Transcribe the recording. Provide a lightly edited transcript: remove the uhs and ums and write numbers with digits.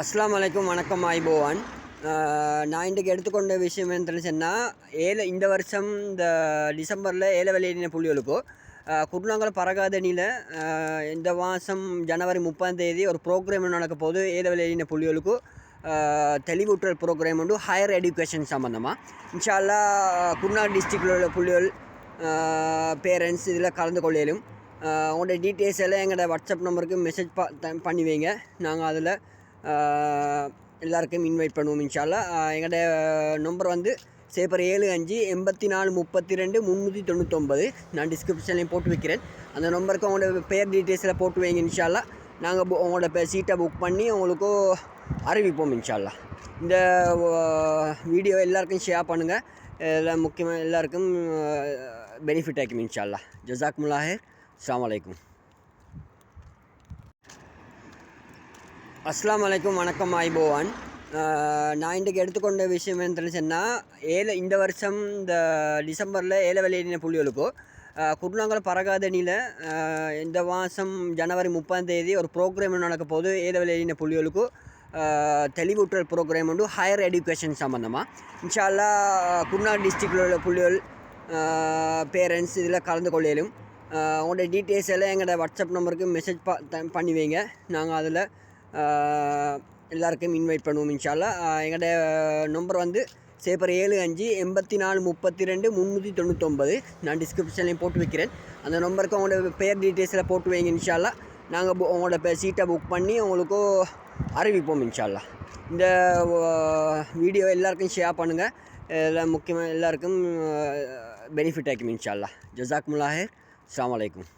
அஸ்ஸலாமு அலைக்கும் வணக்கம் ஐபோவான். நான் இன்றைக்கு எடுத்துக்கொண்ட விஷயம் என்னன்னு சொன்னால், இந்த வருஷம் இந்த டிசம்பரில் வெளியேறின புள்ளிகளுக்கும் குருநாங்கல் பரகாதனியில் இந்த மாதம் ஜனவரி 30 ஒரு ப்ரோக்ராம் நடக்க போது வெளியேறின புள்ளிகளுக்கும் தெளிவூட்டல் ப்ரோக்ராம் உண்டு ஹையர் எஜுகேஷன் சம்மந்தமாக. இன்ஷா அல்லாஹ் குருநாகல் டிஸ்ட்ரிக்டில் உள்ள புள்ளிகள் பேரண்ட்ஸ் இதில் கலந்து கொள்ளையிலும். உங்களோட டீட்டெயில்ஸ் எல்லாம் எங்களோட வாட்ஸ்அப் நம்பருக்கு மெசேஜ் பண்ணி வைங்க. நாங்கள் அதில் எல்லாருக்கும் இன்வைட் பண்ணுவோம் இன்ஷா அல்லாஹ். எங்களோட நம்பர் வந்து 0775 44 32 399. நான் டிஸ்கிரிப்ஷன்லேயும் போட்டு வைக்கிறேன். அந்த நம்பருக்கு உங்களோட பேர் டீட்டெயில்ஸில் போட்டு வைங்க இன்ஷா அல்லாஹ். நாங்கள் உங்களோட சீட்டை புக் பண்ணி உங்களுக்கும் அறிவிப்போம் இன்ஷா அல்லாஹ். இந்த வீடியோ எல்லாருக்கும் ஷேர் பண்ணுங்கள். எல்லாம் முக்கியமாக எல்லாருக்கும் பெனிஃபிட் ஆகிக்கும் இன்ஷா அல்லாஹ். ஜஸாக்குமுல்லாஹ் ஹைர். அஸ்ஸலாமு அலைக்கும். அஸ்ஸலாமு அலைக்கும் வணக்கம் ஐபோவான். நான் இன்றைக்கு எடுத்துக்கொண்ட விஷயம் என்னன்னு சொன்னால், இந்த வருஷம் இந்த டிசம்பரில் வெளியேறின புள்ளிகளுக்கும் குருநாங்கல் பரகாதனியில் இந்த மாதம் ஜனவரி 30 ஒரு ப்ரோக்ராம் நடக்க போது வெளியேறின புள்ளிகளுக்கும் தெளிவூட்டல் ப்ரோக்ராம் உண்டு ஹையர் எஜுகேஷன் சம்மந்தமாக. இன்ஷா அல்லாஹ் குருநாகல் டிஸ்ட்ரிக்டில் உள்ள புள்ளிகள் பேரண்ட்ஸ் இதில் கலந்து கொள்ளையிலும். உங்களோட டீட்டெயில்ஸ் எல்லாம் எங்களோட வாட்ஸ்அப் நம்பருக்கு மெசேஜ் பண்ணி வைங்க. நாங்கள் அதில் எல்லாருக்கும் இன்வைட் பண்ணுவோம் இன்ஷா அல்லாஹ். எங்களோட நம்பர் வந்து 0775 44 32 399. நான் டிஸ்கிரிப்ஷன்லேயும் போட்டு வைக்கிறேன். அந்த நம்பருக்கு உங்களோட பேர் டீட்டெயில்ஸில் போட்டு வைங்க இன்ஷா அல்லாஹ். நாங்கள் உங்களோட சீட்டை புக் பண்ணி உங்களுக்கும் அறிவிப்போம் இன்ஷா அல்லாஹ். இந்த வீடியோ எல்லாருக்கும் ஷேர் பண்ணுங்கள். எல்லாம் முக்கியமாக எல்லாருக்கும் பெனிஃபிட் ஆகிக்கும் இன்ஷா அல்லாஹ். ஜஸாக்குமுல்லாஹ் ஹைர். அஸ்ஸலாமு அலைக்கும்.